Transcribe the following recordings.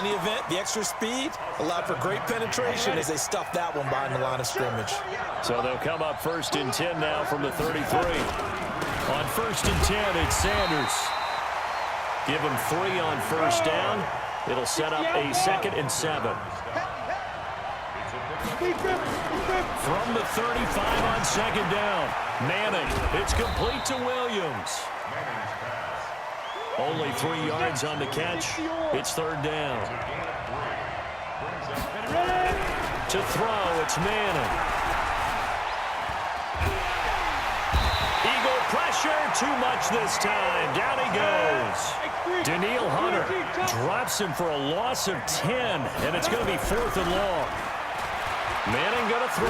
any event, the extra speed allowed for great penetration as they stuffed that one behind the line of scrimmage. So they'll come up 1st and 10 now from the 33. On 1st and 10, it's Sanders. Give him 3 on 1st down. It'll set up a 2nd and 7. From the 35 on 2nd down, Manning. It's complete to Williams. Only 3 yards on the catch. It's 3rd down. To throw, it's Manning. Eagle pressure, too much this time. Down he goes. Daniil Hunter drops him for a loss of 10, and it's going to be 4th and long. Manning going to throw.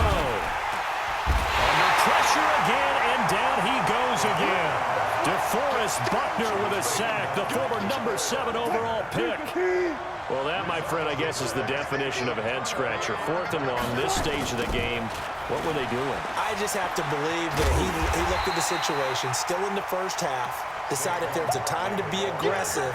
Under pressure again, and down he goes again. DeForest Buckner with a sack, the former number 7 overall pick. Well, that, my friend, I guess is the definition of a head-scratcher. 4th and long, this stage of the game. What were they doing? I just have to believe that he looked at the situation, still in the first half, decided if there was a time to be aggressive,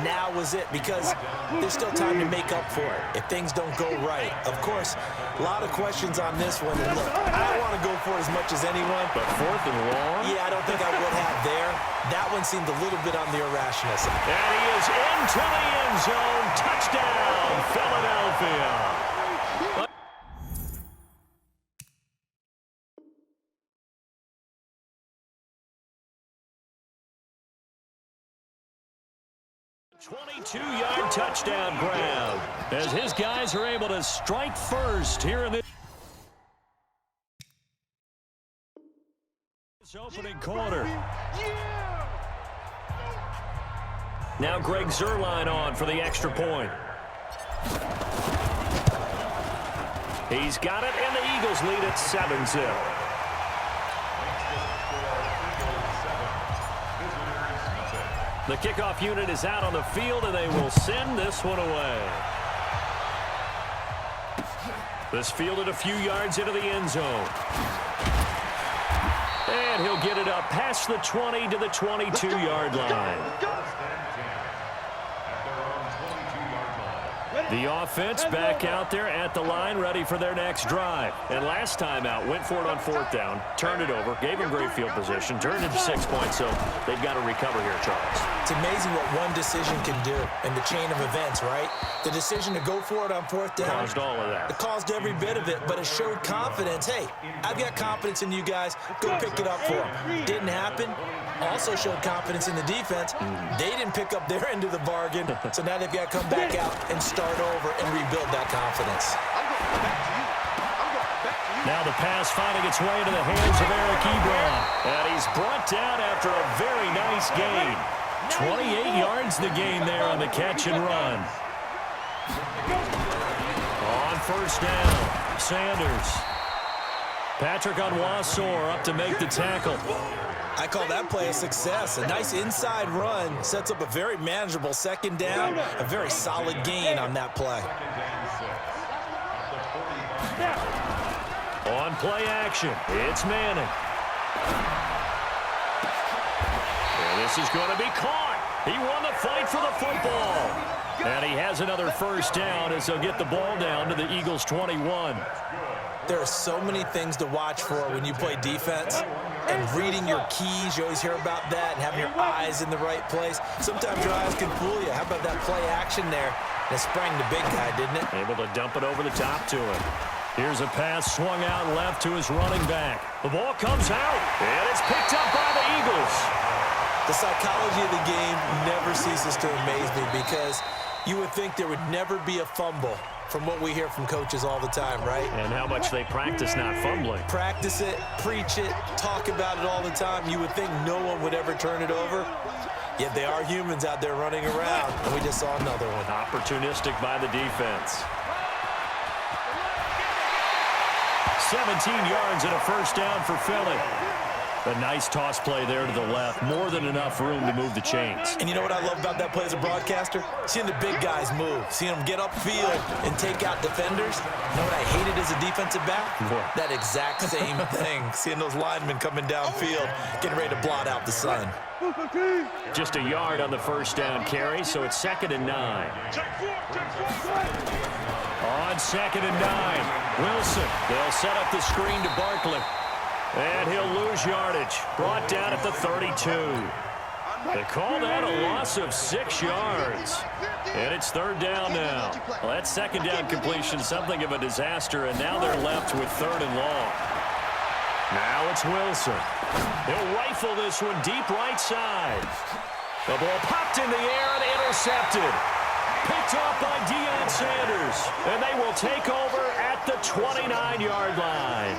now was it, because there's still time to make up for it if things don't go right. Of course, a lot of questions on this one. And look, I want to go for it as much as anyone. But 4th and long? Yeah, I don't think I would have there. That one seemed a little bit on the irrational side. And he is into the end zone. Touchdown, Philadelphia. 22-yard touchdown grab as his guys are able to strike first here in this opening quarter. Now Greg Zuerlein on for the extra point. He's got it, and the Eagles lead at 7-0. The kickoff unit is out on the field, and they will send this one away. This fielded a few yards into the end zone. And he'll get it up past the 20 to the 22-yard line. The offense back out there at the line, ready for their next drive. And last time out, went for it on 4th down, turned it over, gave him great field position, turned into 6 points, so they've got to recover here, Charles. It's amazing what one decision can do in the chain of events, right? The decision to go for it on 4th down. Caused all of that. It caused every bit of it, but it showed confidence. Hey, I've got confidence in you guys. Go pick it up for them. Didn't happen. Also showed confidence in the defense. They didn't pick up their end of the bargain, so now they've got to come back out and start over and rebuild that confidence. Now the pass finding its way into the hands of Eric Ebron. And he's brought down after a very nice gain. 28 yards the gain there on the catch and run. On 1st down, Sanders. Patrick Onwuasor up to make the tackle. I call that play a success. A nice inside run sets up a very manageable 2nd down. A very solid gain on that play. On play action, it's Manning. And this is going to be caught. He won the fight for the football. And he has another 1st down as he'll get the ball down to the Eagles' 21. There are so many things to watch for when you play defense. And reading your keys, you always hear about that, and having your eyes in the right place. Sometimes your eyes can fool you. How about that play action there? And it sprang the big guy, didn't it? Able to dump it over the top to him. Here's a pass swung out left to his running back. The ball comes out, and it's picked up by the Eagles. The psychology of the game never ceases to amaze me because you would think there would never be a fumble from what we hear from coaches all the time, right? And how much they practice not fumbling. Practice it, preach it, talk about it all the time. You would think no one would ever turn it over. Yet they are humans out there running around, and we just saw another one. Opportunistic by the defense. 17 yards and a 1st down for Philly. A nice toss play there to the left. More than enough room to move the chains. And you know what I love about that play as a broadcaster? Seeing the big guys move. Seeing them get upfield and take out defenders. You know what I hated as a defensive back? What? That exact same thing. Seeing those linemen coming downfield, getting ready to blot out the sun. Just a yard on the first down carry, so it's 2nd and 9. On 2nd and 9, Wilson. They'll set up the screen to Barkley. And he'll lose yardage. Brought down at the 32. They call that a loss of 6 yards. And it's 3rd down now. Well, that 2nd down completion, something of a disaster, and now they're left with 3rd and long. Now it's Wilson. He'll rifle this one deep right side. The ball popped in the air and intercepted. Picked off by Deion Sanders. And they will take over at the 29-yard line.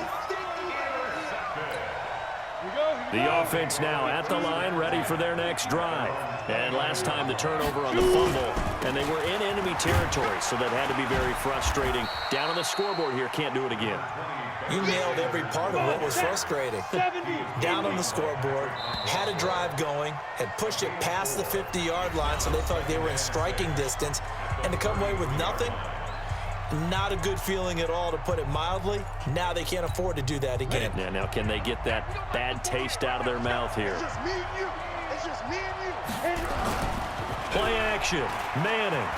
The offense now at the line, ready for their next drive. And last time the turnover on the fumble, and they were in enemy territory, so that had to be very frustrating. Down on the scoreboard here, can't do it again. You nailed every part of what was frustrating. Down on the scoreboard, had a drive going, had pushed it past the 50-yard line, so they thought they were in striking distance, and to come away with nothing, not a good feeling at all, to put it mildly. Now they can't afford to do that again. Yeah, now can they get that bad taste out of their mouth here? Play action. Manning.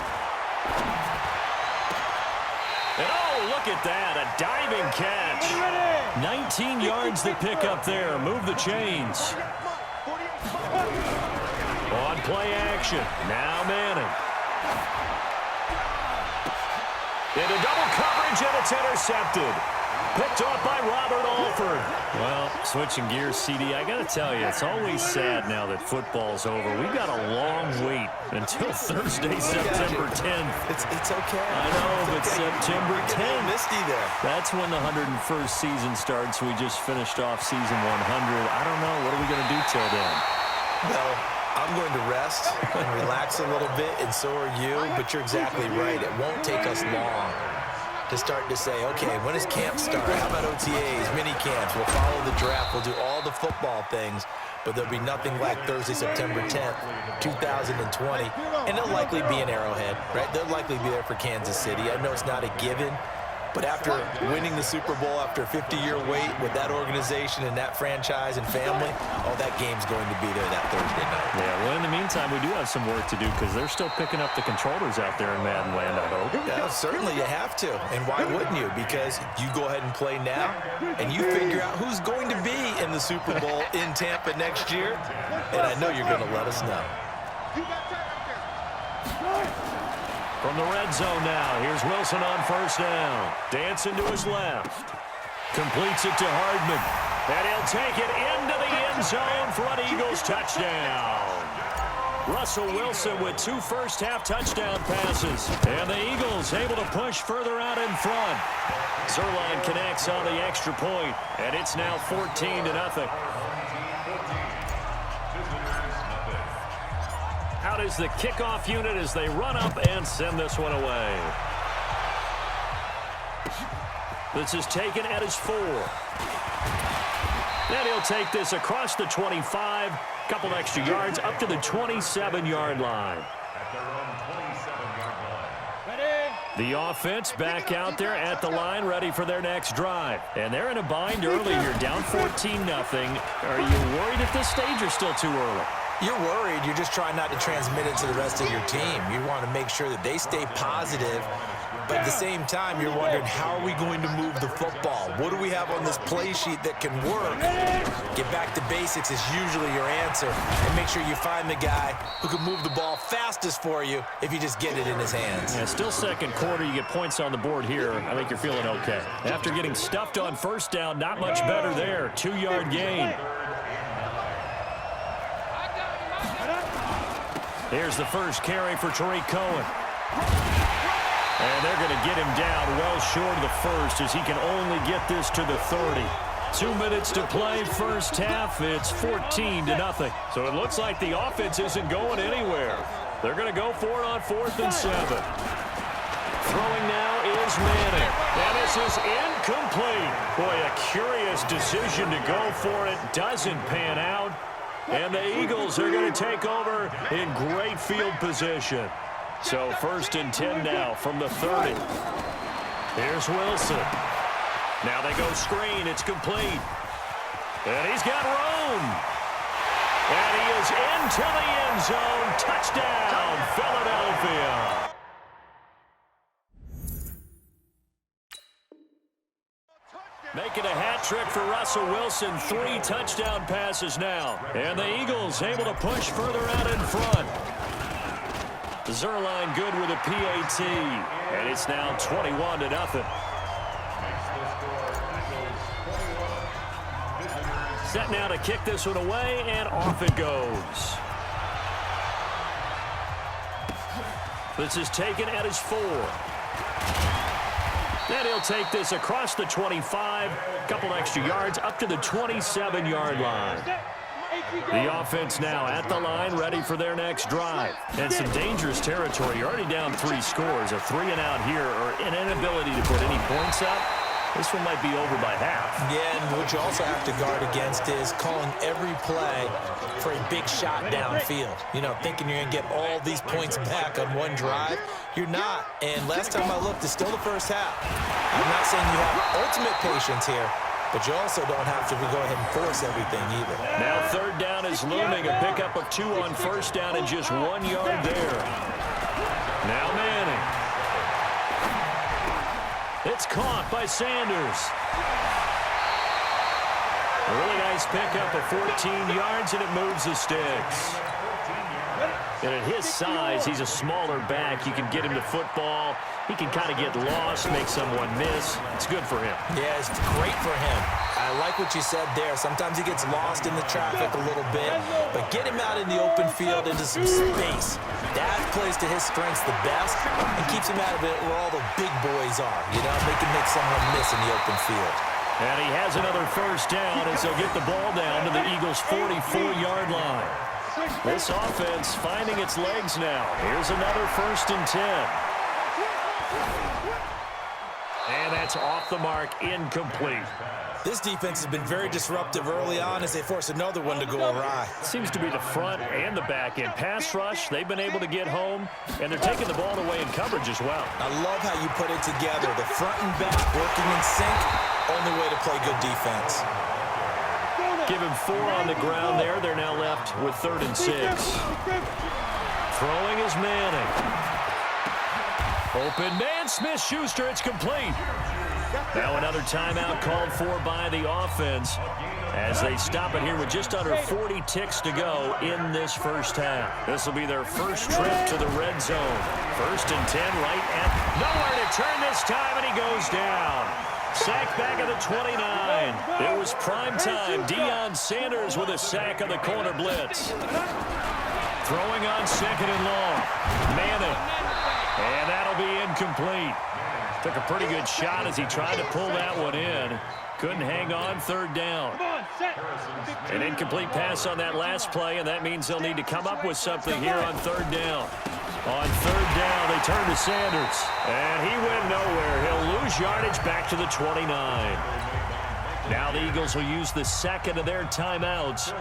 And oh, look at that, a diving catch. 19 yards to pick up there. Move the chains. On play action. Now Manning. Into double coverage, and it's intercepted. Picked off by Robert Alford. Well, switching gears, CD, I got to tell you, it's always sad now that football's over. We've got a long wait until Thursday, September 10th. It's okay. I know, but September 10th. Misty there. That's when the 101st season starts. We just finished off season 100. I don't know. What are we going to do till then? Well, I'm going to rest and relax a little bit, and so are you, but you're exactly right. It won't take us long to start to say, okay, when does camp start? How about OTAs, mini camps? We'll follow the draft. We'll do all the football things, but there'll be nothing like Thursday, September 10th, 2020, and they'll likely be in Arrowhead, right? They'll likely be there for Kansas City. I know it's not a given, but after winning the Super Bowl, after a 50-year wait with that organization and that franchise and family, oh, that game's going to be there that Thursday night. Yeah, well, in the meantime, we do have some work to do because they're still picking up the controllers out there in Madden land, I hope. Yeah, certainly you have to. And why wouldn't you? Because you go ahead and play now, and you figure out who's going to be in the Super Bowl in Tampa next year, and I know you're going to let us know. From the red zone now, here's Wilson on first down. Dancing to his left. Completes it to Hardman. And he'll take it into the end zone for an Eagles touchdown. Russell Wilson with 2 first-half touchdown passes. And the Eagles able to push further out in front. Zerline connects on the extra point, and it's now 14-0. Out is the kickoff unit as they run up and send this one away. This is taken at his 4. And he'll take this across the 25, couple extra yards up to the 27-yard line. The offense back out there at the line, ready for their next drive. And they're in a bind early here, down 14-0. Are you worried at this stage or still too early? You're worried. You're just trying not to transmit it to the rest of your team. You want to make sure that they stay positive, but at the same time, you're wondering, how are we going to move the football? What do we have on this play sheet that can work? Get back to basics is usually your answer, and make sure you find the guy who can move the ball fastest for you if you just get it in his hands. Yeah, still second quarter. You get points on the board here. I think you're feeling okay. After getting stuffed on first down, not much better there. 2-yard gain. Here's the first carry for Tariq Cohen. And they're going to get him down well short of the first as he can only get this to the 30. 2 minutes to play first half. It's 14-0. So it looks like the offense isn't going anywhere. They're going to go for it on 4th and 7. throwing now is Manning. And this is incomplete. Boy, a curious decision to go for it. Doesn't pan out. And the Eagles are going to take over in great field position. So 1st and 10 now from the 30. Here's Wilson. Now they go screen. It's complete. And he's got room. And he is into the end zone. Touchdown, Philadelphia. Making a hat trick for Russell Wilson. 3 touchdown passes now. And the Eagles able to push further out in front. Zerline good with a PAT. And it's now 21-0. Set now to kick this one away, and off it goes. This is taken at his 4. Then he'll take this across the 25, couple extra yards up to the 27-yard line. The offense now at the line, ready for their next drive. And some dangerous territory. You're already down 3 scores. A 3-and-out here, or an inability to put any points up. This one might be over by half. Yeah, and what you also have to guard against is calling every play for a big shot downfield. You know, thinking you're going to get all these points back on one drive. You're not. And last time I looked, it's still the first half. I'm not saying you have ultimate patience here, but you also don't have to go ahead and force everything either. Now 3rd down is looming. A pickup of 2 on 1st down and just 1 yard there. Now Manning. It's caught by Sanders. A really nice pickup of 14 yards, and it moves the sticks. And at his size, he's a smaller back. You can get him to football. He can kind of get lost, make someone miss. It's good for him. Yeah, it's great for him. I like what you said there. Sometimes he gets lost in the traffic a little bit, but get him out in the open field into some space. That plays to his strengths the best and keeps him out of it where all the big boys are. You know, they can make someone miss in the open field. And he has another 1st down as they'll get the ball down to the Eagles' 44-yard line. This offense finding its legs now. Here's another 1st and 10. And that's off the mark, incomplete. This defense has been very disruptive early on as they force another one to go awry. Seems to be the front and the back end. Pass rush, they've been able to get home, and they're taking the ball away in coverage as well. I love how you put it together. The front and back working in sync, only way to play good defense. Give him 4 on the ground there. They're now left with 3rd and 6. Throwing is Manning. Open man, Smith-Schuster, it's complete. Now another timeout called for by the offense as they stop it here with just under 40 ticks to go in this 1st half. This will be their first trip to the red zone. 1st and 10 right at nowhere to turn this time, and he goes down. Sack back at the 29. It was prime time. Deion Sanders with a sack on the corner blitz. Throwing on 2nd and long. Manning. And that'll be incomplete. Took a pretty good shot as he tried to pull that one in. Couldn't hang on 3rd down. An incomplete pass on that last play, and that means they'll need to come up with something here on 3rd down. On 3rd down, they turn to Sanders. And he went nowhere. He'll lose yardage back to the 29. Now the Eagles will use the 2nd of their timeouts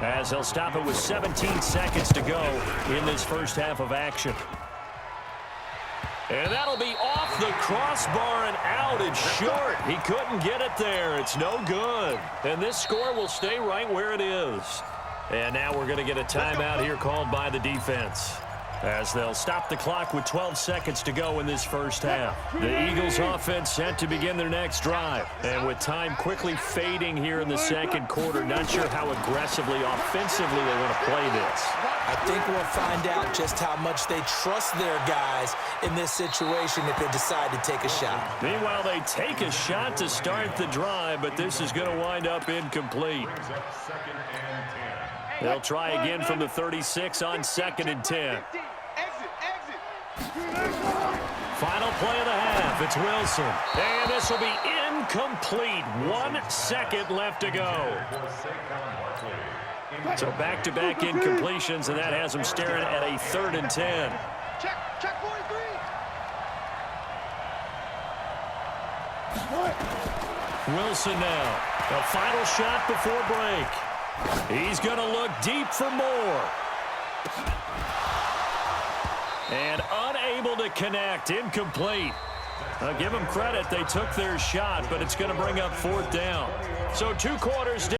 as they'll stop it with 17 seconds to go in this 1st half of action. And that'll be off the crossbar and out. It's short. He couldn't get it there. It's no good. And this score will stay right where it is. And now we're going to get a timeout here called by the defense, as they'll stop the clock with 12 seconds to go in this 1st half. The Eagles offense set to begin their next drive. And with time quickly fading here in the 2nd quarter, not sure how aggressively, offensively they want to play this. I think we'll find out just how much they trust their guys in this situation if they decide to take a shot. Meanwhile, they take a shot to start the drive, but this is going to wind up incomplete. They'll try again from the 36 on 2nd and 10. Final play of the half. It's Wilson. And this will be incomplete. 1 second left to go. So back-to-back incompletions, and that has them staring at a 3rd and 10. Wilson now. A final shot before break. He's going to look deep for more. And unable to connect. Incomplete. I'll give them credit. They took their shot, but it's going to bring up 4th down. So 2 quarters down.